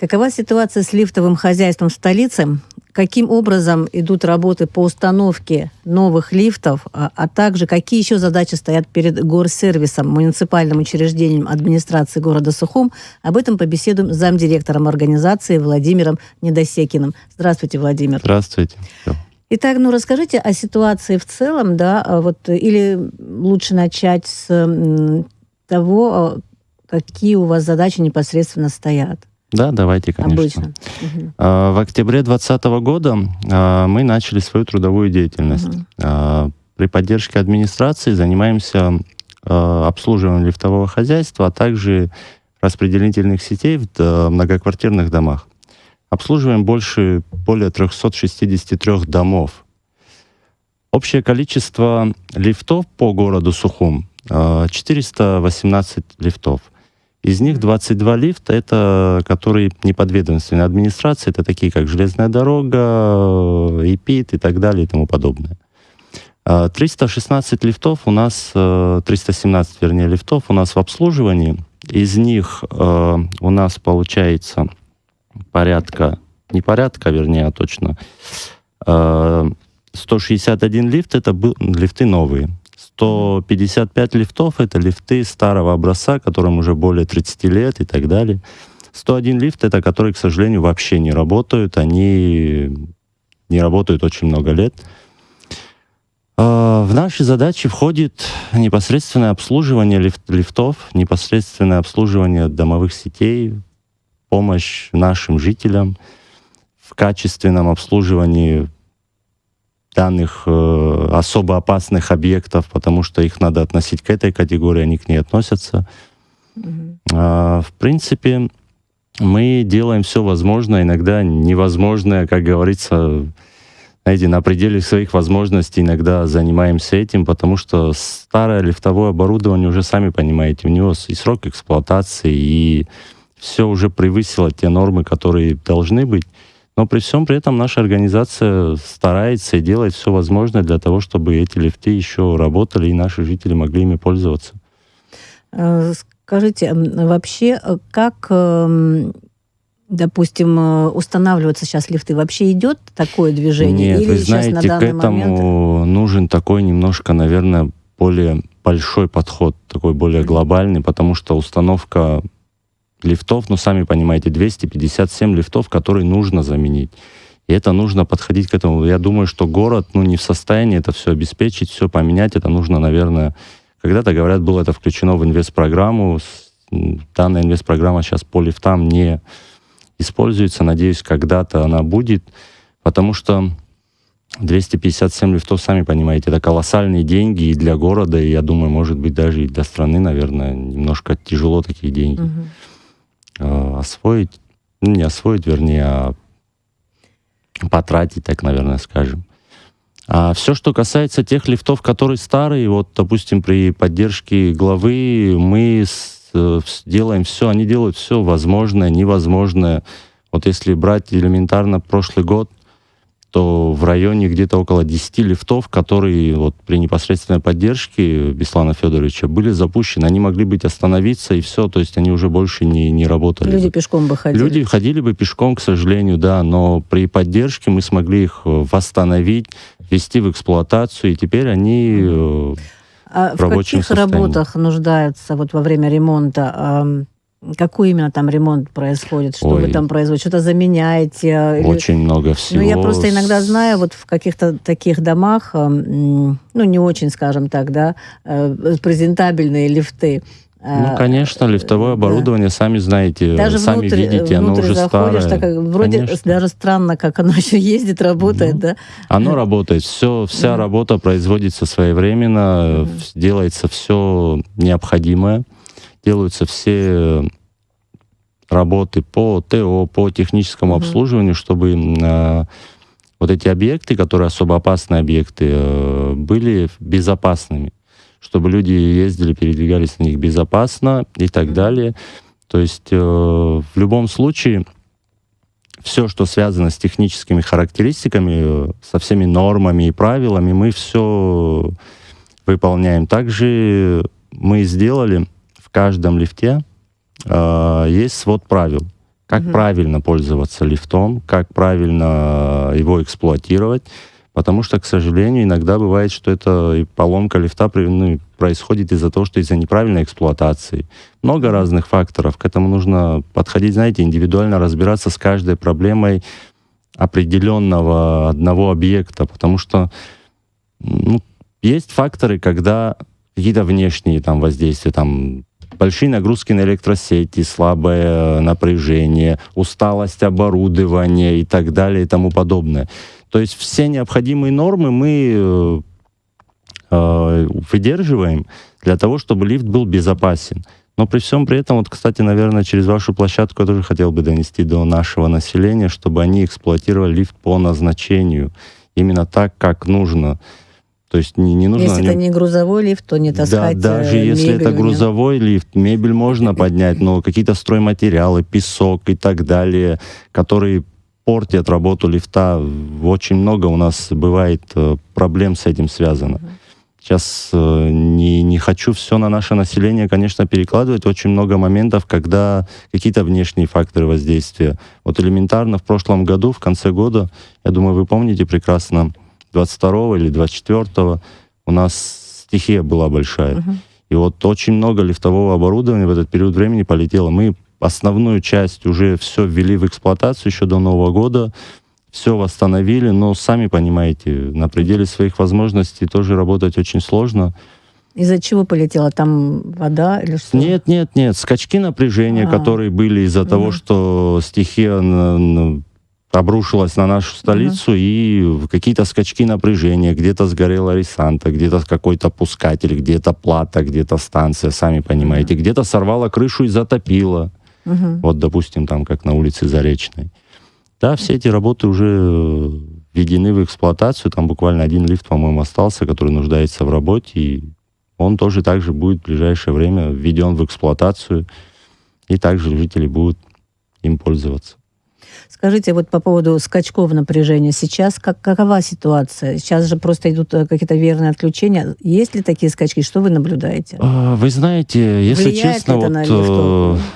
Какова ситуация с лифтовым хозяйством в столице? Каким образом идут работы по установке новых лифтов, а также какие еще задачи стоят перед горсервисом, муниципальным учреждением администрации города Сухум? Об этом побеседуем с замдиректором организации Владимиром Недосекиным. Здравствуйте, Владимир. Здравствуйте. Итак, расскажите о ситуации в целом, или лучше начать с того, какие у вас задачи непосредственно стоят. Да, давайте, конечно. Обычно. В октябре 2020 года мы начали свою трудовую деятельность. При поддержке администрации занимаемся обслуживанием лифтового хозяйства, а также распределительных сетей в многоквартирных домах. Обслуживаем более 363 домов. Общее количество лифтов по городу Сухум 418 лифтов. Из них 22 лифта, это которые не подведомственны администрации, это такие как железная дорога, ИПИТ и так далее и тому подобное. 316 лифтов у нас, 317, лифтов у нас в обслуживании. Из них у нас получается точно 161 лифт, это лифты новые. 155 лифтов — это лифты старого образца, которым уже более 30 лет и так далее. 101 лифт — это которые, к сожалению, вообще не работают. Они не работают очень много лет. В наши задачи входит непосредственное обслуживание лифтов, непосредственное обслуживание домовых сетей, помощь нашим жителям в качественном обслуживании данных особо опасных объектов, потому что их надо относить к этой категории, они к ней относятся. В принципе, мы делаем все возможное, иногда невозможное, как говорится, знаете, на пределе своих возможностей иногда занимаемся этим, потому что старое лифтовое оборудование, уже сами понимаете, у него и срок эксплуатации, и все уже превысило те нормы, которые должны быть. Но при всем при этом наша организация старается и делает все возможное для того, чтобы эти лифты еще работали, и наши жители могли ими пользоваться. Скажите, вообще, как, допустим, устанавливаются сейчас лифты? Вообще идет такое движение? Нет, или вы сейчас знаете, на к данный этому нужен такой немножко, наверное, более большой подход, такой более глобальный, потому что установка лифтов, сами понимаете, 257 лифтов, которые нужно заменить. И это нужно подходить к этому. Я думаю, что город не в состоянии это все обеспечить, все поменять. Это нужно, наверное, когда-то, говорят, было это включено в инвестпрограмму. Данная инвестпрограмма сейчас по лифтам не используется. Надеюсь, когда-то она будет, потому что 257 лифтов, сами понимаете, это колоссальные деньги и для города, и, я думаю, может быть, даже и для страны, наверное, немножко тяжело такие деньги. Освоить, не освоить, вернее, а потратить, так, наверное, скажем. А все, что касается тех лифтов, которые старые, допустим, при поддержке главы мы делаем все, они делают все возможное, невозможное. Если брать элементарно прошлый год, то в районе где-то около 10 лифтов, которые при непосредственной поддержке Беслана Федоровича были запущены, они могли быть остановиться, и все, то есть они уже больше не работали. Люди пешком бы ходили. Люди ходили бы пешком, к сожалению, да, но при поддержке мы смогли их восстановить, ввести в эксплуатацию, и теперь они в рабочем состоянии. В каких работах нуждаются во время ремонта? Какой именно там ремонт происходит? Что вы там производите? Что-то заменяете? Очень много всего. Я просто иногда знаю, в каких-то таких домах, не очень, скажем так, да, презентабельные лифты. Конечно, лифтовое оборудование, сами знаете, даже сами видите, оно уже заходишь, старое. Вроде конечно. Даже странно, как оно еще ездит, работает, да? Оно работает, вся работа производится своевременно, делается все необходимое. Делаются все работы по ТО, по техническому обслуживанию, чтобы эти объекты, которые особо опасные объекты, были безопасными, чтобы люди ездили, передвигались на них безопасно и так далее. То есть в любом случае все, что связано с техническими характеристиками, со всеми нормами и правилами, мы все выполняем. Также мы сделали в каждом лифте есть свод правил, как правильно пользоваться лифтом, как правильно его эксплуатировать. Потому что, к сожалению, иногда бывает, что это и поломка лифта происходит из-за того, что из-за неправильной эксплуатации. Много разных факторов. К этому нужно подходить, знаете, индивидуально разбираться с каждой проблемой определенного одного объекта. Потому что есть факторы, когда какие-то внешние там воздействия, там большие нагрузки на электросети, слабое напряжение, усталость оборудования и так далее и тому подобное. То есть все необходимые нормы мы выдерживаем для того, чтобы лифт был безопасен. Но при всем при этом, вот, кстати, наверное, через вашу площадку я тоже хотел бы донести до нашего населения, чтобы они эксплуатировали лифт по назначению, именно так, как нужно. То есть не нужно... Если это не грузовой лифт, то не таскать Да, даже если это грузовой лифт, мебель можно поднять, но какие-то стройматериалы, песок и так далее, которые портят работу лифта, очень много у нас бывает проблем с этим связано. Сейчас не хочу все на наше население, конечно, перекладывать. Очень много моментов, когда какие-то внешние факторы воздействия. Вот элементарно в прошлом году, в конце года, я думаю, вы помните прекрасно, 22 или 24 у нас стихия была большая. И вот очень много лифтового оборудования в этот период времени полетело. Мы основную часть уже все ввели в эксплуатацию еще до Нового года, все восстановили, но сами понимаете, на пределе своих возможностей тоже работать очень сложно. Из-за чего полетела? Там вода или что? Нет. Скачки напряжения, которые были из-за того, что стихия обрушилась на нашу столицу, и какие-то скачки напряжения, где-то сгорела Ресанта, где-то какой-то пускатель, где-то плата, где-то станция, сами понимаете, где-то сорвала крышу и затопила. Вот, допустим, там, как на улице Заречной. Да, все эти работы уже введены в эксплуатацию. Там буквально один лифт, по-моему, остался, который нуждается в работе, и он тоже также будет в ближайшее время введен в эксплуатацию, и также жители будут им пользоваться. Скажите, вот по поводу скачков напряжения, сейчас какова ситуация? Сейчас же просто идут какие-то верные отключения. Есть ли такие скачки? Что вы наблюдаете? Вы знаете, если влияет честно... это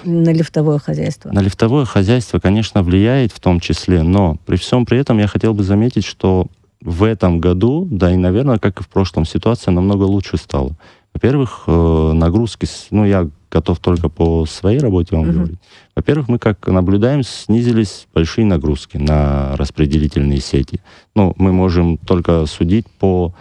на лифтовое хозяйство? На лифтовое хозяйство, конечно, влияет в том числе, но при всем при этом я хотел бы заметить, что в этом году, да и, наверное, как и в прошлом, ситуация намного лучше стала. Во-первых, нагрузки, я готов только по своей работе вам говорить. Во-первых, мы, как наблюдаем, снизились большие нагрузки на распределительные сети. Мы можем только судить по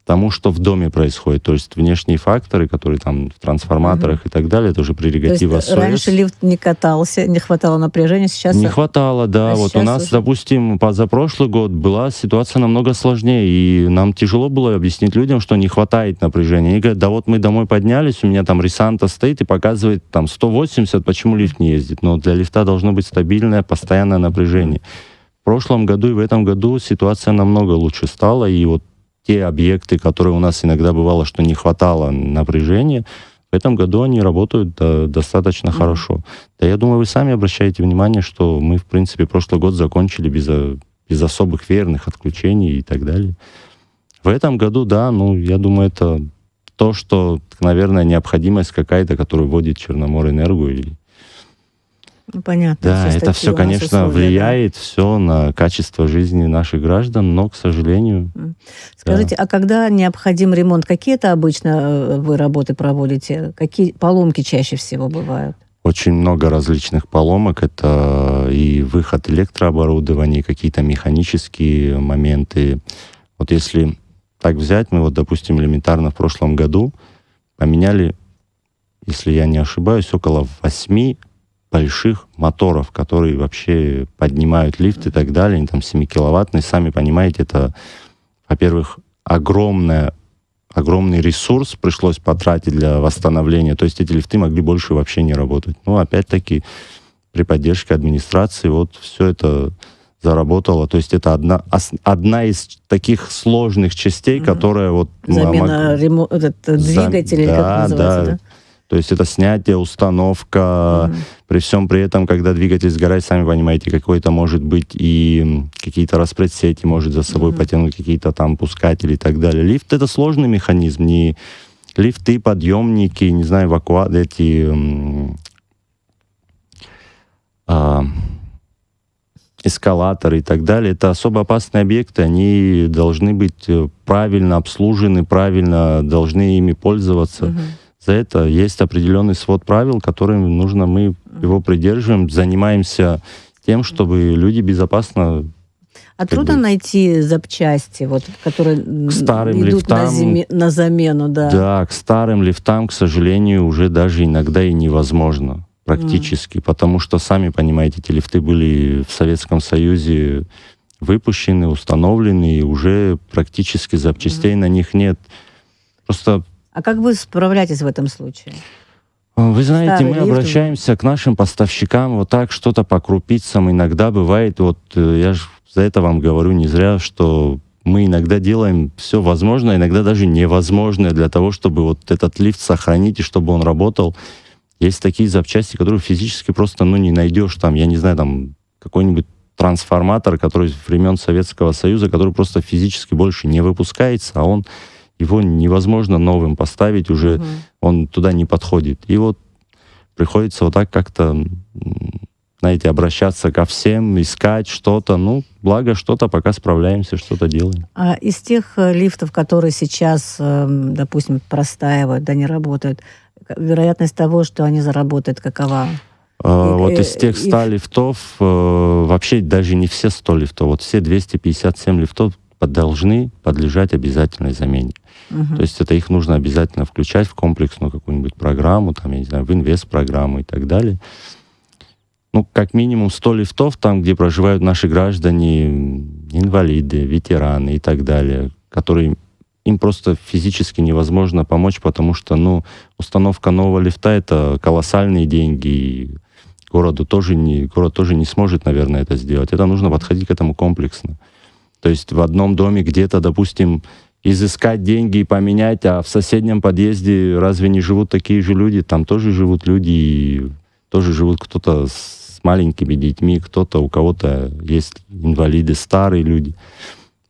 тому, что в доме происходит. То есть внешние факторы, которые там в трансформаторах и так далее, это уже прерогатива СОС. Раньше лифт не катался, не хватало напряжения, сейчас... Не хватало, да. Вот у нас, уже... допустим, позапрошлый год была ситуация намного сложнее, и нам тяжело было объяснить людям, что не хватает напряжения. Они говорят, да вот мы домой поднялись, у меня там Ресанта стоит и показывает там 180, почему лифт не ездит? Но для лифта должно быть стабильное, постоянное напряжение. В прошлом году и в этом году ситуация намного лучше стала, и вот те объекты, которые у нас иногда бывало, что не хватало напряжения, в этом году они работают достаточно хорошо. Да, я думаю, вы сами обращаете внимание, что мы, в принципе, прошлый год закончили без особых верных отключений и так далее. В этом году, да, я думаю, это то, что, наверное, необходимость какая-то, которую вводит Черноморэнерго или... Понятно. Да, это все, конечно, влияет все на качество жизни наших граждан, но, к сожалению... Скажите, а когда необходим ремонт, какие это обычно вы работы проводите? Какие поломки чаще всего бывают? Очень много различных поломок. Это и выход электрооборудования, и какие-то механические моменты. Вот если так взять, мы допустим, элементарно в прошлом году поменяли, если я не ошибаюсь, около 8 больших моторов, которые вообще поднимают лифт и так далее, они там 7-киловаттные, сами понимаете, это, во-первых, огромный ресурс пришлось потратить для восстановления, то есть эти лифты могли больше вообще не работать. Опять-таки, при поддержке администрации все это заработало, то есть это одна из таких сложных частей, которая замена двигателей, как называется, да? То есть это снятие, установка, при всем при этом, когда двигатель сгорает, сами понимаете, какой-то может быть и какие-то распредсети может за собой потянуть, какие-то там пускатели и так далее. Лифт — это сложный механизм, не лифты, подъемники, не знаю, эскалаторы и так далее. Это особо опасные объекты, они должны быть правильно обслужены, правильно должны ими пользоваться. За это есть определенный свод правил, которым нужно, мы его придерживаем, занимаемся тем, чтобы люди безопасно... А трудно найти запчасти, вот, которые старым идут лифтам, на замену, да? Да, к старым лифтам, к сожалению, уже даже иногда и невозможно практически, потому что, сами понимаете, эти лифты были в Советском Союзе выпущены, установлены, и уже практически запчастей на них нет. Просто... А как вы справляетесь в этом случае? Вы знаете, Старый мы лифт обращаемся к нашим поставщикам вот так, что-то по крупицам. Иногда бывает, вот я же за это вам говорю не зря, что мы иногда делаем все возможное, иногда даже невозможное для того, чтобы вот этот лифт сохранить и чтобы он работал. Есть такие запчасти, которые физически просто, не найдешь. Там, я не знаю, там какой-нибудь трансформатор, который времен Советского Союза, который просто физически больше не выпускается, а его невозможно новым поставить уже, он туда не подходит. И вот приходится вот так как-то, знаете, обращаться ко всем, искать что-то. Благо что-то пока справляемся, что-то делаем. А из тех лифтов, которые сейчас, допустим, простаивают, не работают, вероятность того, что они заработают, какова? Вот из тех 100 лифтов, вообще даже не все 100 лифтов, вот все 257 лифтов должны подлежать обязательной замене. То есть это их нужно обязательно включать в комплексную какую-нибудь программу, там, я не знаю, в инвест-программу и так далее. Как минимум 100 лифтов, там, где проживают наши граждане, инвалиды, ветераны и так далее, которые им просто физически невозможно помочь, потому что, установка нового лифта — это колоссальные деньги, и город тоже не сможет, наверное, это сделать. Это нужно подходить к этому комплексно. То есть в одном доме где-то, допустим, изыскать деньги и поменять, а в соседнем подъезде разве не живут такие же люди? Там тоже живут люди, и тоже живут кто-то с маленькими детьми, кто-то, у кого-то есть инвалиды, старые люди.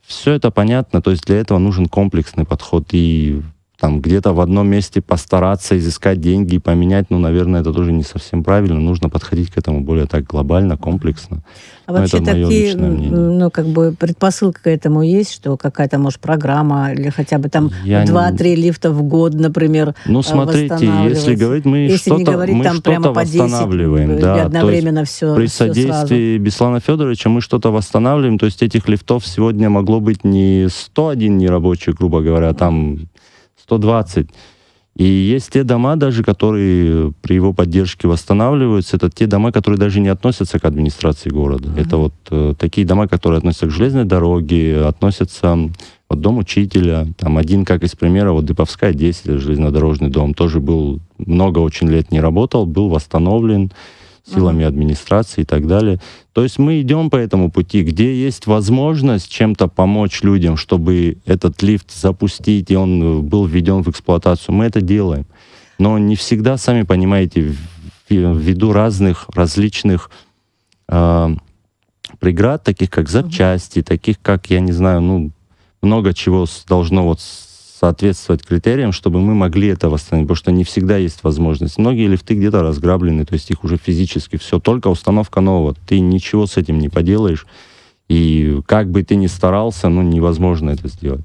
Все это понятно, то есть для этого нужен комплексный подход. И там где-то в одном месте постараться изыскать деньги и поменять, наверное, это тоже не совсем правильно. Нужно подходить к этому более так глобально, комплексно. А вообще это моё такие, личное мнение. предпосылка к этому есть, что какая-то, может, программа или хотя бы там 2-3 лифта в год, например, смотрите, если говорить, мы если что-то, не говорить, мы там что-то прямо по 10, восстанавливаем. Да, одновременно все при сразу. содействии Беслана Федоровича мы что-то восстанавливаем. То есть этих лифтов сегодня могло быть не 101 нерабочий, грубо говоря, а там 120. И есть те дома даже, которые при его поддержке восстанавливаются. Это те дома, которые даже не относятся к администрации города. Это вот такие дома, которые относятся к железной дороге, относятся вот дом учителя. Там один, как из примера, вот Дыповская, 10, железнодорожный дом, тоже был много очень лет не работал, был восстановлен силами администрации и так далее. То есть мы идем по этому пути, где есть возможность чем-то помочь людям, чтобы этот лифт запустить, и он был введен в эксплуатацию, мы это делаем. Но не всегда, сами понимаете, ввиду различных преград, таких как запчасти, таких как, я не знаю, много чего должно соответствовать критериям, чтобы мы могли это восстановить, потому что не всегда есть возможность. Многие лифты где-то разграблены, то есть их уже физически все, только установка нового. Ты ничего с этим не поделаешь, и как бы ты ни старался, невозможно это сделать.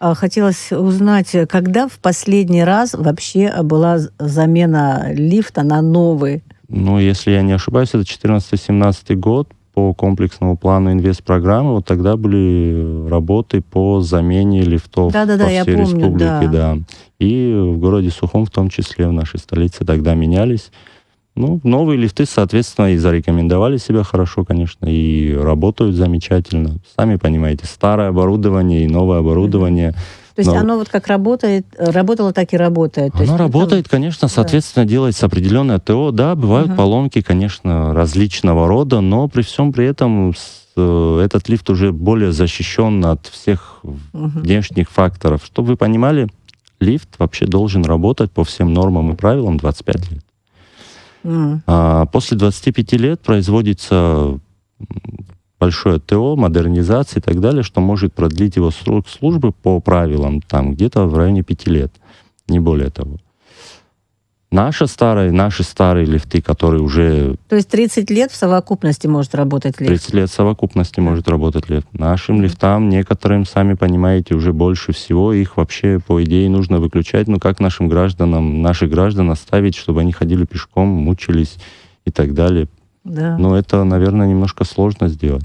Хотелось узнать, когда в последний раз вообще была замена лифта на новый? Если я не ошибаюсь, это 2014-2017 год. По комплексному плану инвест-программы, вот тогда были работы по замене лифтов по всей республике. Да. И в городе Сухом, в том числе, в нашей столице, тогда менялись. Новые лифты, соответственно, и зарекомендовали себя хорошо, конечно, и работают замечательно. Сами понимаете, старое оборудование и новое оборудование. То есть оно вот как работало, так и работает? Оно работает, конечно, соответственно, делается определенное ТО. Да, бывают поломки, конечно, различного рода, но при всем при этом этот лифт уже более защищен от всех внешних факторов. Чтобы вы понимали, лифт вообще должен работать по всем нормам и правилам 25 лет. А после 25 лет производится большое ТО, модернизация и так далее, что может продлить его срок службы по правилам там где-то в районе 5 лет, не более того. Наши старые лифты, которые уже... То есть 30 лет в совокупности может работать лифт? 30 лет в совокупности может работать лифт. Нашим лифтам, некоторым, сами понимаете, уже больше всего, их вообще, по идее, нужно выключать. Ну, как наших граждан оставить, чтобы они ходили пешком, мучились и так далее. Да. Но это, наверное, немножко сложно сделать.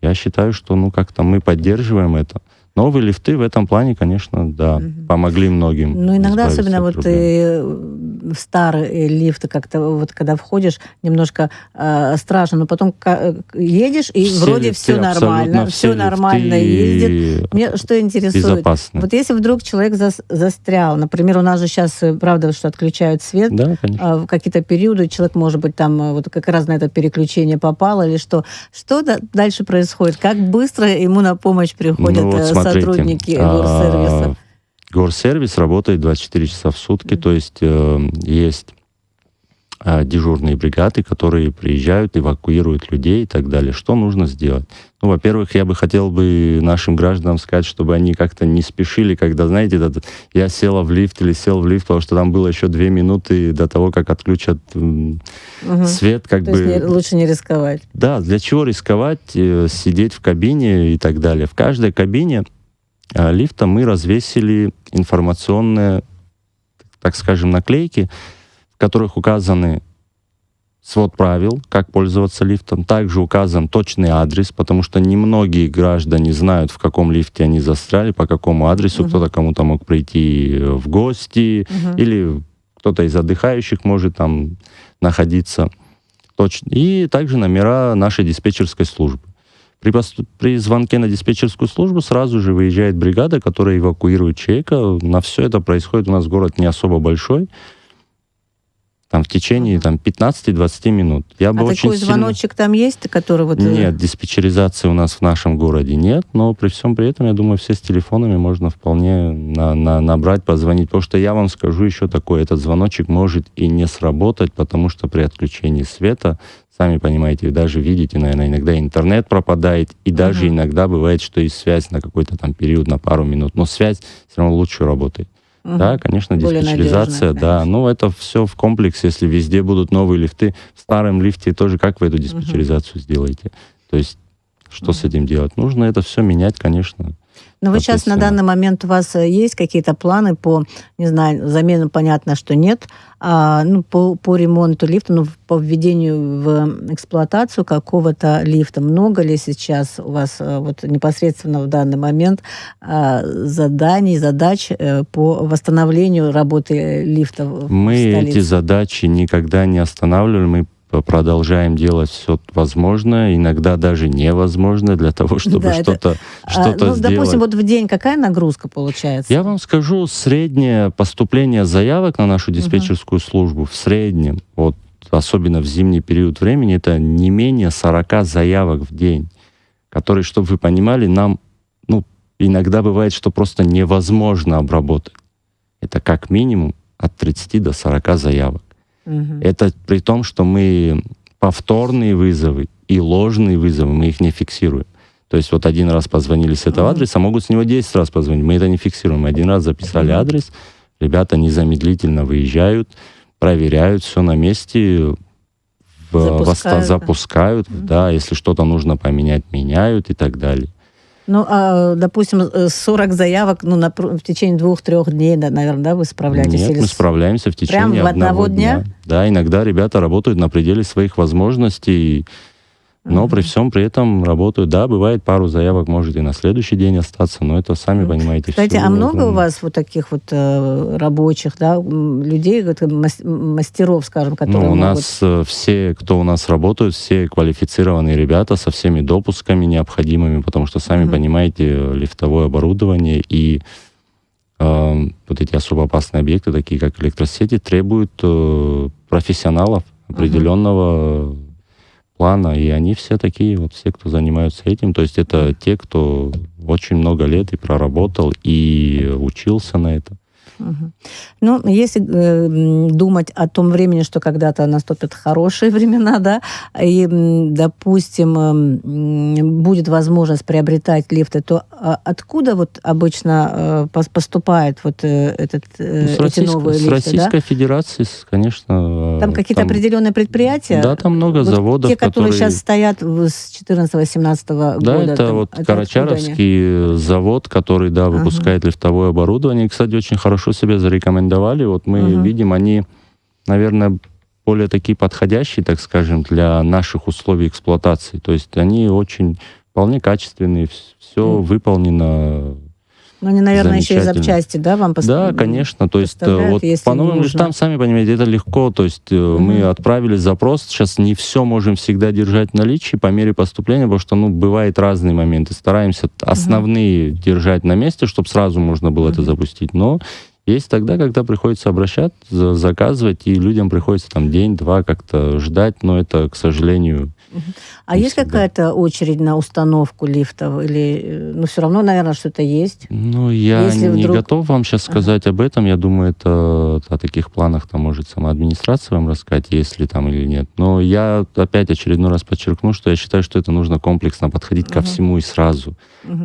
Я считаю, что, как-то мы поддерживаем это. Новые лифты в этом плане, конечно, да, помогли многим. Ну, иногда, избавиться особенно от вот проблем. в старые лифты, как-то вот когда входишь, немножко страшно, но потом едешь, и Все вроде лифты, все нормально, абсолютно все нормально ездит. Мне что интересует, безопасны. вот если вдруг человек застрял, например, у нас же сейчас, правда, что отключают свет, Да, конечно. в какие-то периоды человек, может быть, там вот как раз на это переключение попал или что. Что дальше происходит? Как быстро ему на помощь приходят сотрудники горсервиса? Горсервис работает 24 часа в сутки, то есть есть дежурные бригады, которые приезжают, эвакуируют людей и так далее. Что нужно сделать? Ну, во-первых, я бы хотел нашим гражданам сказать, чтобы они как-то не спешили, когда, знаете, я сел в лифт, потому что там было еще 2 минуты до того, как отключат свет. То есть лучше не рисковать. Да, для чего рисковать, сидеть в кабине и так далее. В каждой кабине лифта мы развесили информационные, так скажем, наклейки, в которых указаны свод правил, как пользоваться лифтом. Также указан точный адрес, потому что немногие граждане знают, в каком лифте они застряли, по какому адресу. Кто-то кому-то мог прийти в гости, или кто-то из отдыхающих может там находиться. И также номера нашей диспетчерской службы. При звонке на диспетчерскую службу сразу же выезжает бригада, которая эвакуирует человека. На все это происходит, у нас город не особо большой. Там в течение 15-20 минут. Такой звоночек там есть, который вот... Нет, диспетчеризации у нас в нашем городе нет, но при всем при этом, я думаю, все с телефонами можно вполне набрать, позвонить. Потому что я вам скажу еще такое, этот звоночек может и не сработать, потому что при отключении света, сами понимаете, вы даже видите, наверное, иногда интернет пропадает, и даже иногда бывает, что и связь на какой-то там период, на пару минут, но связь все равно лучше работает. Да, конечно, диспетчеризация, да. Ну, это все в комплексе, если везде будут новые лифты. В старом лифте тоже как вы эту диспетчеризацию сделаете? То есть, что с этим делать? Нужно это все менять, конечно. Но вы сейчас на данный момент у вас есть какие-то планы по, не знаю, замену, понятно, что нет, по ремонту лифта, по введению в эксплуатацию какого-то лифта. Много ли сейчас у вас вот непосредственно в данный момент задач по восстановлению работы лифта в столице? Мы эти задачи никогда не останавливали, мы продолжаем делать все возможное, иногда даже невозможное для того, чтобы что-то сделать. Допустим, вот в день какая нагрузка получается? Я вам скажу, среднее поступление заявок на нашу диспетчерскую службу в среднем, вот особенно в зимний период времени, это не менее 40 заявок в день, которые, чтобы вы понимали, нам иногда бывает, что просто невозможно обработать. Это как минимум от 30 до 40 заявок. Это при том, что мы повторные вызовы и ложные вызовы, мы их не фиксируем. То есть вот один раз позвонили с этого адреса, могут с него 10 раз позвонить, мы это не фиксируем. Один раз записали адрес, ребята незамедлительно выезжают, проверяют, все на месте, запускают, да, если что-то нужно поменять, меняют и так далее. Допустим, 40 заявок в течение 2-3 дней, наверное, да, вы справляетесь? Нет, мы справляемся в течение одного дня. Да, иногда ребята работают на пределе своих возможностей, но при всем при этом работают. Да, бывает, пару заявок может и на следующий день остаться, но это, сами понимаете, Кстати, много у вас вот таких вот рабочих, да, людей, мастеров, скажем, которые у нас все, кто у нас работают, все квалифицированные ребята со всеми допусками необходимыми, потому что, сами понимаете, лифтовое оборудование и вот эти особо опасные объекты, такие как электросети, требуют профессионалов определенного плана, и они все такие, вот все, кто занимаются этим, то есть это те, кто очень много лет и проработал, и учился на это. Мгм. Ну, если думать о том времени, что когда-то наступят хорошие времена, да, и, допустим, будет возможность приобретать лифты, то откуда вот обычно поступает вот эти новые С лифты, да? Российской Федерации, конечно. Там какие-то определенные предприятия? Да, там много Вот заводов, те, которые сейчас которые... стоят с 14-18 Да, года. это там, вот это откуда они? Карачаровский завод, который, да, Ага. выпускает лифтовое оборудование. Кстати, очень хорошо себя зарекомендовали. Вот мы видим, они, наверное, более такие подходящие, так скажем, для наших условий эксплуатации. То есть они очень вполне качественные, все выполнено. Ну, они, наверное, еще и замечательно. запчасти, да, вам Да, конечно. То есть вот по новым лифтам, сами понимаете, это легко. То есть мы отправили запрос. Сейчас не все можем всегда держать в наличии по мере поступления, потому что, бывают разные моменты. Стараемся основные держать на месте, чтобы сразу можно было это запустить. Но есть тогда, когда приходится обращаться, заказывать, и людям приходится там день-два как-то ждать, но это, к сожалению... А есть какая-то очередь на установку лифтов? Или, все равно, наверное, что-то есть? Я Если не вдруг... готов вам сейчас сказать об этом. Я думаю, это о таких планах там может сама администрация вам рассказать, есть ли там или нет. Но я опять очередной раз подчеркну, что я считаю, что это нужно комплексно подходить ко всему и сразу.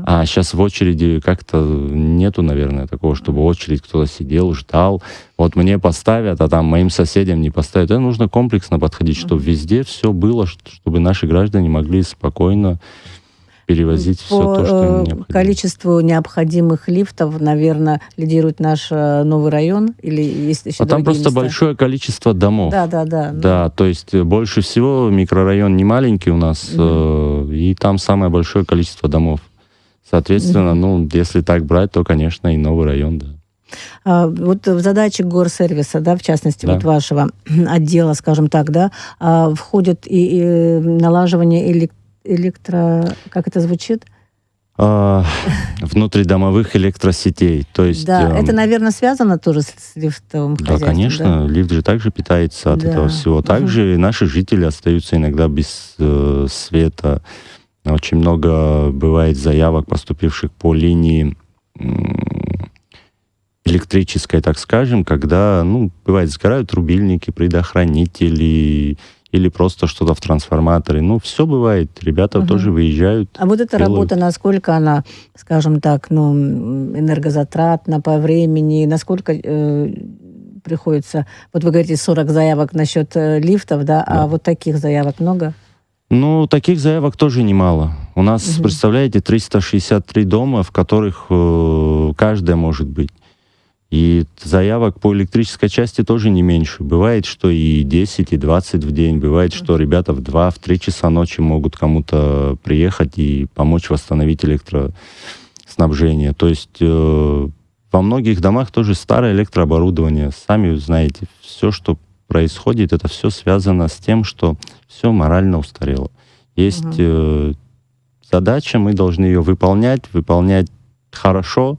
А сейчас в очереди как-то нету, наверное, такого, чтобы очередь кто-то сидел, ждал. Вот мне поставят, а там моим соседям не поставят. Это нужно комплексно подходить, чтобы везде все было, чтобы наши граждане могли спокойно перевозить все то, что им необходимо. По количеству необходимых лифтов, наверное, лидирует наш новый район? Или есть еще там просто места? Большое количество домов. Да. Да, то есть больше всего микрорайон не маленький у нас, и там самое большое количество домов. Соответственно, если так брать, то, конечно, и новый район, да. Вот в задачи горсервиса, да, в частности, вот вашего отдела, скажем так, да, входит и налаживание как это звучит? Внутридомовых электросетей. То есть, да, это, наверное, связано тоже с лифтовым хозяйством. Да, конечно, лифт же также питается от этого всего. Также наши жители остаются иногда без света. Очень много бывает заявок, поступивших по линии электрической, так скажем, когда, бывает, сгорают рубильники, предохранители или просто что-то в трансформаторе. Все бывает, ребята тоже выезжают. А вот эта работа, насколько она, скажем так, энергозатратна по времени, насколько приходится... Вот вы говорите, 40 заявок насчет лифтов, да, а вот таких заявок много? Таких заявок тоже немало. У нас, представляете, 363 дома, в которых каждая может быть. И заявок по электрической части тоже не меньше. Бывает, что и 10, и 20 в день. Бывает, что ребята в 2-3 часа ночи могут кому-то приехать и помочь восстановить электроснабжение. То есть во многих домах тоже старое электрооборудование. Сами знаете, все, что происходит, это все связано с тем, что все морально устарело. Есть задача, мы должны ее выполнять хорошо.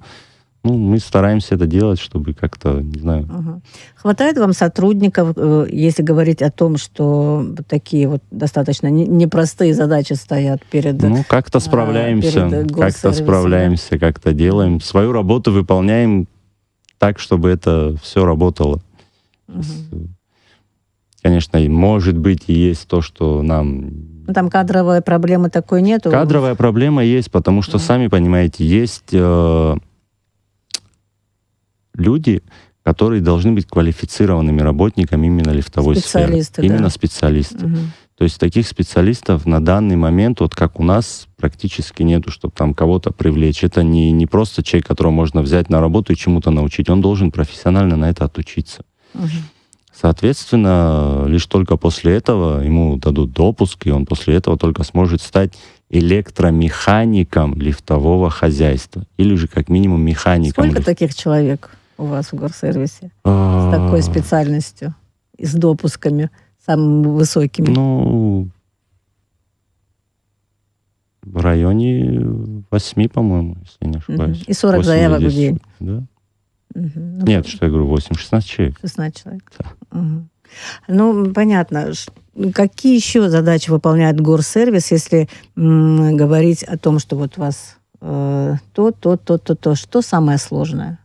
Мы стараемся это делать, чтобы как-то, не знаю... Хватает вам сотрудников, если говорить о том, что такие вот достаточно непростые задачи стоят перед... как-то справляемся, как-то делаем. Свою работу выполняем так, чтобы это все работало. Конечно, может быть, и есть то, что нам... Там кадровой проблемы такой нету? Кадровая проблема есть, потому что, сами понимаете, есть... люди, которые должны быть квалифицированными работниками именно лифтовой сферы. Именно специалисты. То есть таких специалистов на данный момент, вот как у нас, практически нету, чтобы там кого-то привлечь. Это не просто человек, которого можно взять на работу и чему-то научить. Он должен профессионально на это отучиться. Соответственно, лишь только после этого ему дадут допуск, и он после этого только сможет стать электромехаником лифтового хозяйства. Или же как минимум механиком. Сколько таких человек у вас в горсервисе с такой специальностью и с допусками самыми высокими? В районе 8, по-моему, если я не ошибаюсь. И 40 заявок в день? Да. Нет, что я говорю, 8-16 человек. 16 человек. Да. Понятно. Какие еще задачи выполняет горсервис, если говорить о том, что вот у вас то, что самое сложное?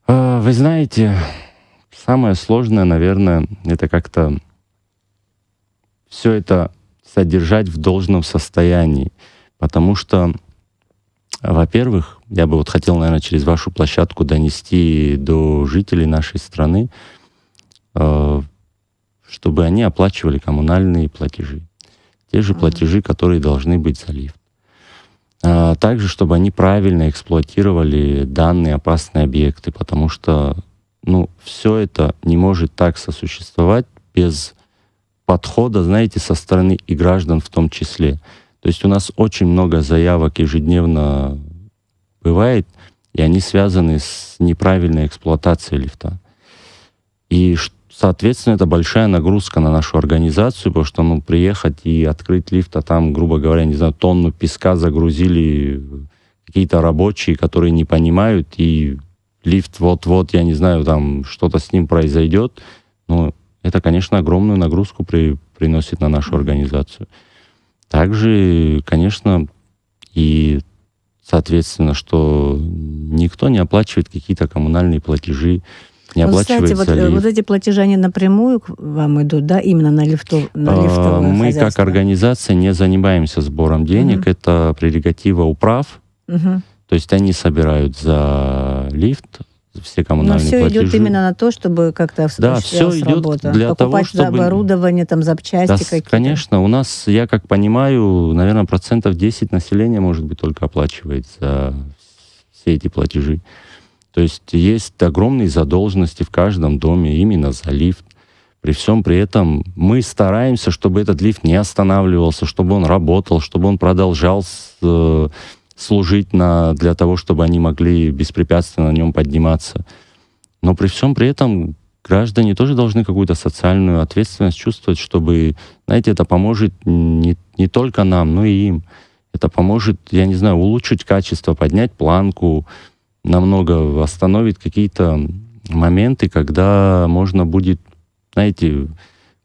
Вы знаете, самое сложное, наверное, это как-то все это содержать в должном состоянии. Потому что, во-первых, я бы вот хотел, наверное, через вашу площадку донести до жителей нашей страны, чтобы они оплачивали коммунальные платежи. Те же платежи, которые должны быть за лифт. Также, чтобы они правильно эксплуатировали данные опасные объекты, потому что все это не может так сосуществовать без подхода, знаете, со стороны и граждан в том числе. То есть у нас очень много заявок ежедневно бывает, и они связаны с неправильной эксплуатацией лифта. И, соответственно, это большая нагрузка на нашу организацию, потому что приехать и открыть лифт, а там, грубо говоря, не знаю, тонну песка загрузили какие-то рабочие, которые не понимают, и лифт вот-вот, я не знаю, там что-то с ним произойдет. Это, конечно, огромную нагрузку приносит на нашу организацию. Также, конечно, и, соответственно, что никто не оплачивает какие-то коммунальные платежи, не оплачивается кстати, лифт. вот эти платежи, они напрямую к вам идут, да, именно на лифтовое Мы, хозяйство? как организация, не занимаемся сбором денег. Это прерогатива управ. То есть они собирают за лифт все коммунальные платежи. Но все идет именно на то, чтобы как-то осуществлялась работа. Для того, чтобы оборудование, там, запчасти какие-то. Конечно, у нас, я как понимаю, наверное, 10% населения, может быть, только оплачивает за все эти платежи. То есть есть огромные задолженности в каждом доме именно за лифт. При всем при этом мы стараемся, чтобы этот лифт не останавливался, чтобы он работал, чтобы он продолжал служить для того, чтобы они могли беспрепятственно на нем подниматься. Но при всем при этом граждане тоже должны какую-то социальную ответственность чувствовать, чтобы, знаете, это поможет не только нам, но и им. Это поможет, я не знаю, улучшить качество, поднять планку, намного восстановить какие-то моменты, когда можно будет, знаете,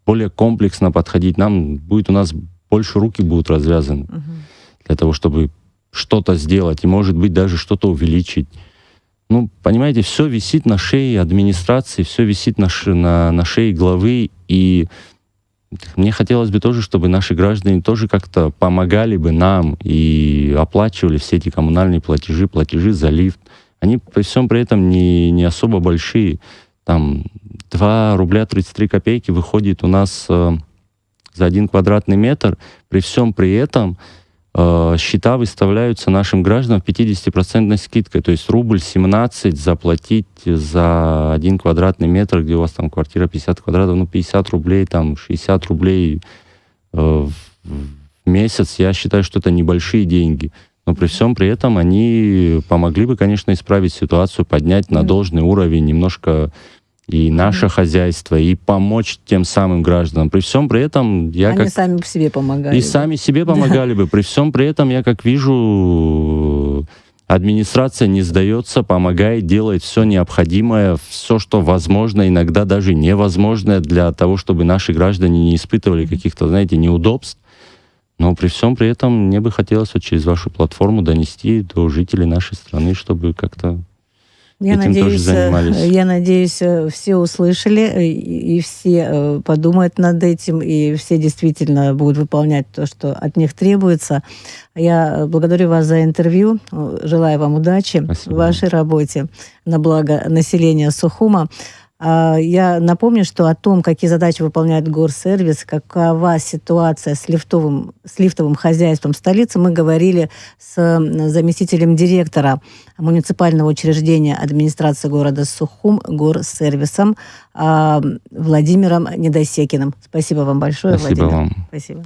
более комплексно подходить. У нас больше руки будут развязаны для того, чтобы что-то сделать и, может быть, даже что-то увеличить. Понимаете, все висит на шее администрации, все висит на шее главы, и мне хотелось бы тоже, чтобы наши граждане тоже как-то помогали бы нам и оплачивали все эти коммунальные платежи за лифт. Они при всем при этом не особо большие. Там 2 рубля 33 копейки выходит у нас за 1 квадратный метр. При всем при этом счета выставляются нашим гражданам 50% скидкой. То есть рубль 17 заплатить за 1 квадратный метр, где у вас там квартира 50 квадратов, 50 рублей, там 60 рублей в месяц. Я считаю, что это небольшие деньги. Но при всем при этом они помогли бы, конечно, исправить ситуацию, поднять на должный уровень немножко и наше хозяйство, и помочь тем самым гражданам. При всем при этом Они сами себе помогали. И сами себе помогали бы. При всем при этом я как вижу, администрация не сдается, помогает, делает все необходимое, все, что возможно, иногда даже невозможное для того, чтобы наши граждане не испытывали каких-то, знаете, неудобств. Но при всем при этом мне бы хотелось через вашу платформу донести до жителей нашей страны, чтобы как-то этим тоже занимались. Я надеюсь, все услышали, и все подумают над этим, и все действительно будут выполнять то, что от них требуется. Я благодарю вас за интервью, желаю вам удачи. Спасибо. В вашей работе на благо населения Сухума. Я напомню, что о том, какие задачи выполняет горсервис, какова ситуация с лифтовым хозяйством столицы, мы говорили с заместителем директора муниципального учреждения администрации города Сухум горсервисом Владимиром Недосекиным. Спасибо вам большое, Спасибо Владимир. вам. Спасибо.